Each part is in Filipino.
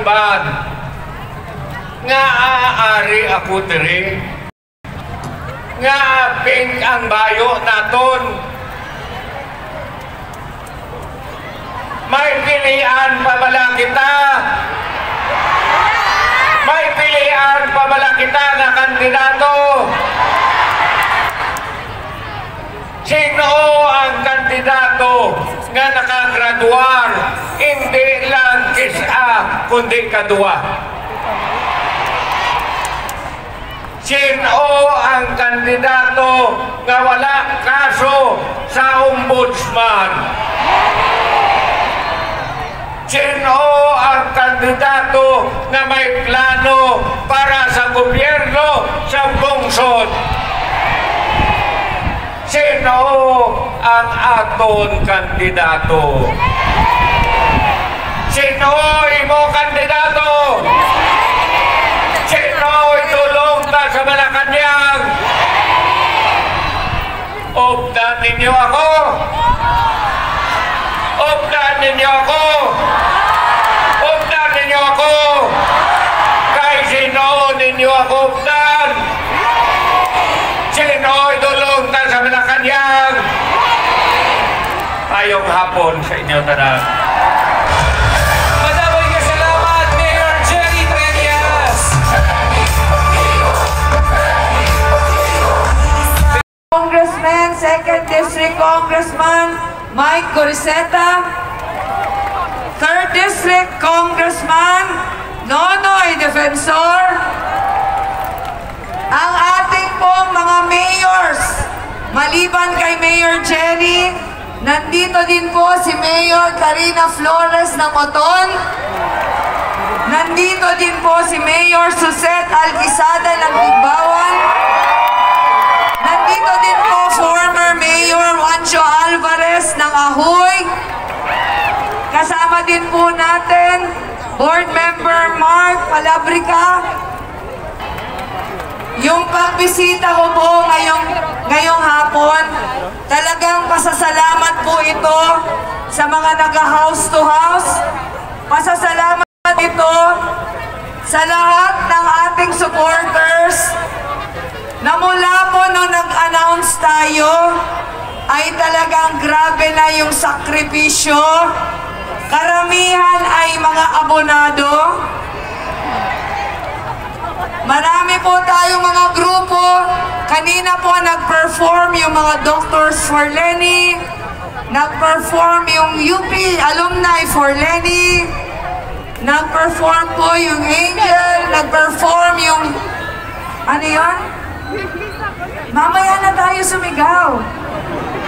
kabalibad nga aari ako diri nga pink ang bayo naton. May pilihan pa bala kita? May pilihan pa bala kita na kandidato? Sino ang kandidato nga nakagraduar hindi lang isa kundi kadua? Sino ang kandidato nga wala kaso sa ombudsman? Sino ang kandidato na may plano para sa gobyerno sa bungsod? Sino ang aton kandidato? Sino imo kandidato? Sino itulong ta sa Malacanang? Obdan ninyo ako? Obdan ninyo ako? Obdan ninyo ako? Kay sino ninyo ako obdan? Sino itulong ta sa Malacanang? Ayong hapon sa inyo tanan. Maraming salamat, Mayor Jerry Trias. Congressman, 2nd District Congressman Mike Goriseta, 3rd District Congressman Nonoy Defensor, ang ating pong mga mayors, maliban kay Mayor Jerry, nandito din po si Mayor Karina Flores ng Oton, nandito din po si Mayor Suzette Alquisada ng Bigbawan, nandito din po former Mayor Juancho Alvarez ng Ahoy, kasama din po natin Board Member Mark Palabrica. Yung pagbisita ko po ngayong hapon, talagang pasasalamat po ito sa mga naga-house to house. Pasasalamat ito sa lahat ng ating supporters na mula po nung nag-announce tayo ay talagang grabe na yung sakripisyo. Karamihan ay mga abonado. Marami po tayong mga grupo. Kanina po nag-perform yung mga Doctors for Lenny. Nag-perform yung UP Alumni for Lenny. Nag-perform po yung Angel. Nag-perform yung... Ano yun? Mamaya na tayo sumigaw.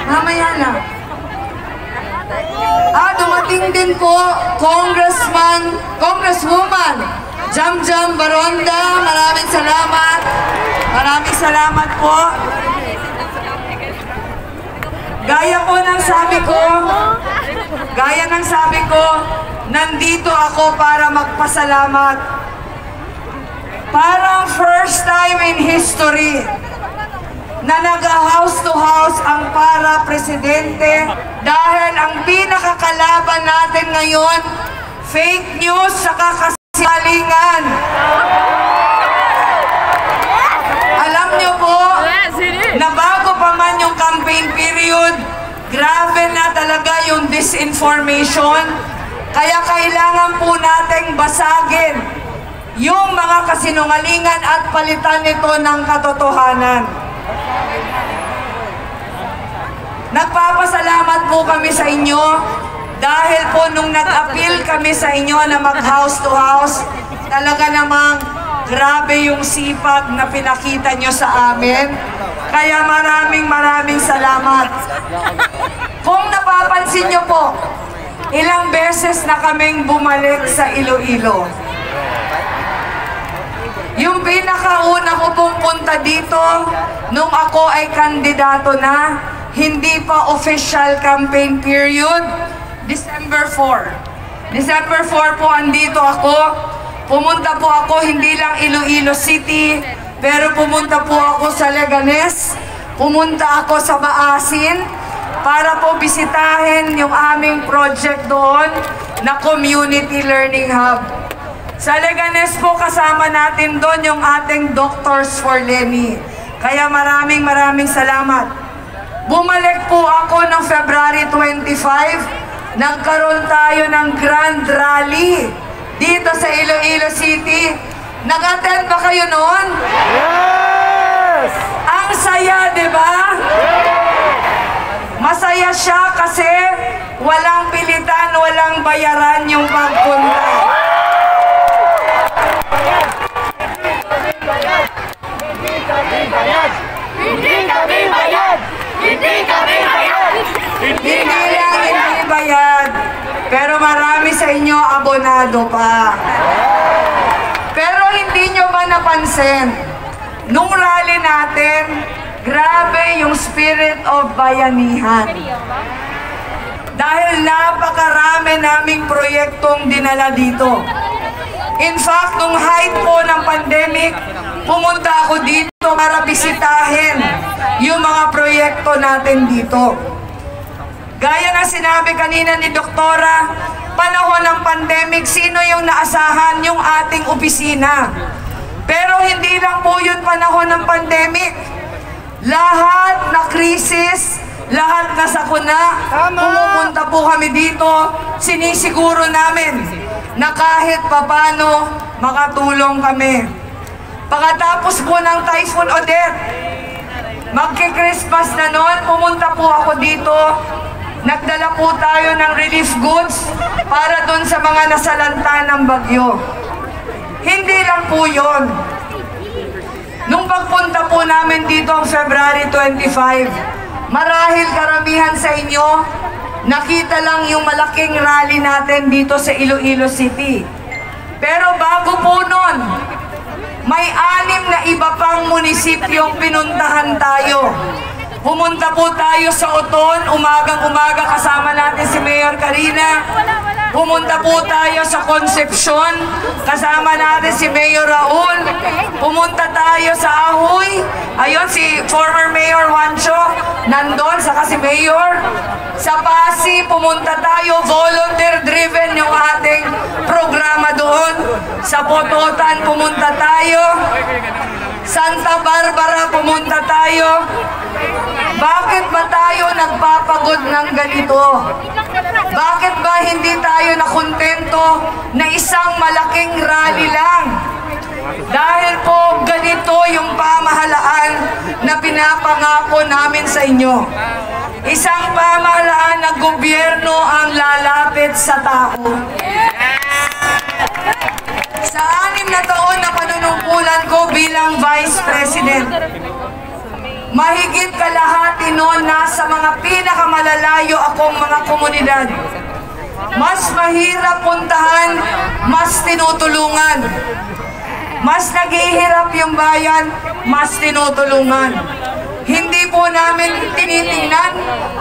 Mamaya na. Dumating din po Congresswoman Jamjam Baronda. Maraming salamat. Maraming salamat po. Gaya ng sabi ko, nandito ako para magpasalamat. Parang first time in history na nag-house to house ang para-presidente dahil ang pinakakalaban natin ngayon, fake news sa kakasalingan. Alam niyo po na bago pa man yung campaign period, grabe na talaga yung disinformation. Kaya kailangan po nating basagin yung mga kasinungalingan at palitan nito ng katotohanan. Nagpapasalamat po kami sa inyo dahil po nung nag-appeal kami sa inyo na mag-house to house, talaga namang grabe yung sipag na pinakita nyo sa amin. Kaya maraming salamat. Kung napapansin nyo po, ilang beses na kaming bumalik sa Iloilo. Yung pinakauna ko pong punta dito, nung ako ay kandidato na, hindi pa official campaign period, December 4. December 4 po andito ako. Pumunta po ako hindi lang Iloilo City, pero pumunta po ako sa Leganes, pumunta ako sa Maasin, para po bisitahin yung aming project doon na Community Learning Hub. Sa Leganes po, kasama natin doon yung ating Doctors for Lenny. Kaya maraming salamat. Bumalik po ako ng February 25. Nagkaroon tayo ng Grand Rally dito sa Iloilo City. Nag-attend ba kayo noon? Yes! Ang saya, di ba? Masaya siya kasi walang pilitan, walang bayaran yung pagpunta. Hindi lang hindi bayad. Pero marami sa inyo abonado pa. Pero hindi nyo ba napansin? Nung rally natin, grabe yung spirit of bayanihan. Dahil napakarami naming proyektong dinala dito. In fact, nung height po ng pandemic, pumunta ako dito para bisitahin yung mga proyekto natin dito. Gaya na sinabi kanina ni Doktora, panahon ng pandemic, sino yung naasahan? Yung ating opisina. Pero hindi lang po yun panahon ng pandemic. Lahat na krisis, lahat na sakuna, pumupunta po kami dito, sinisiguro namin na kahit papano makatulong kami. Pagkatapos po ng Typhoon Odette, magki-Christmas na noon, pumunta po ako dito. Nagdala po tayo ng relief goods para doon sa mga nasalanta ng bagyo. Hindi lang po yun. Nung pagpunta po namin dito ang February 25, marahil karamihan sa inyo, nakita lang yung malaking rally natin dito sa Iloilo City. Pero bago po nun, may 6 na iba pang munisipyong pinuntahan tayo. Pumunta po tayo sa Oton, umagang-umaga kasama natin si Mayor Karina. Pumunta po tayo sa Concepcion, kasama natin si Mayor Raul. Pumunta tayo sa Ahoy, ayun si former Mayor Juancho, nandun, saka si Mayor. Sa Pasig, pumunta tayo, volunteer-driven yung ating programa doon. Sa Pototan, pumunta tayo. Santa Barbara, pumunta tayo. Bakit ba tayo nagpapagod ng ganito? Bakit ba hindi tayo nakontento na isang malaking rally lang? Dahil po ganito yung pamahalaan na pinapangako namin sa inyo. Isang pamahalaan na gobyerno ang lalapit sa tao. Sa 6 na taon na panunungkulan ko bilang Vice President, mahigit kalahati noon nasa mga pinakamalalayo akong mga komunidad. Mas mahirap puntahan, mas tinutulungan. Mas naghihirap yung bayan, mas tinutulungan. Hindi po namin tinitingnan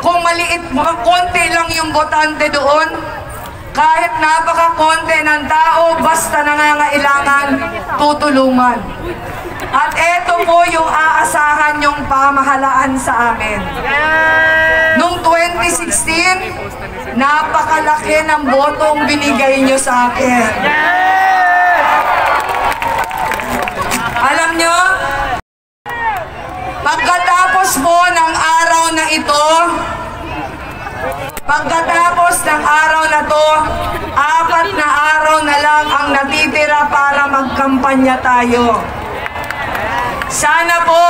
kung maliit, konti lang yung botante doon. Kahit napaka-konti ng tao, basta nangangailangan, tutulungan. At ito po yung aasahan yung pamahalaan sa amin. Noong 2016, napakalaki ng botong binigay nyo sa akin. Alam nyo, pagkatapos po ng araw na ito, pagkatapos ng araw na to, 4 na araw na lang ang natitira para magkampanya tayo. Sana po,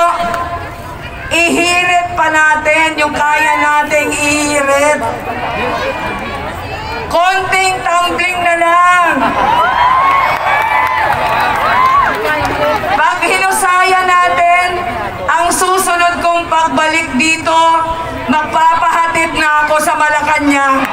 ihirit pa natin yung kaya nating ihirit. Konting tumbling na lang. Pag hinusaya natin, ang susunod kong pagbalik dito, magpapahatid na ako sa Malacanang.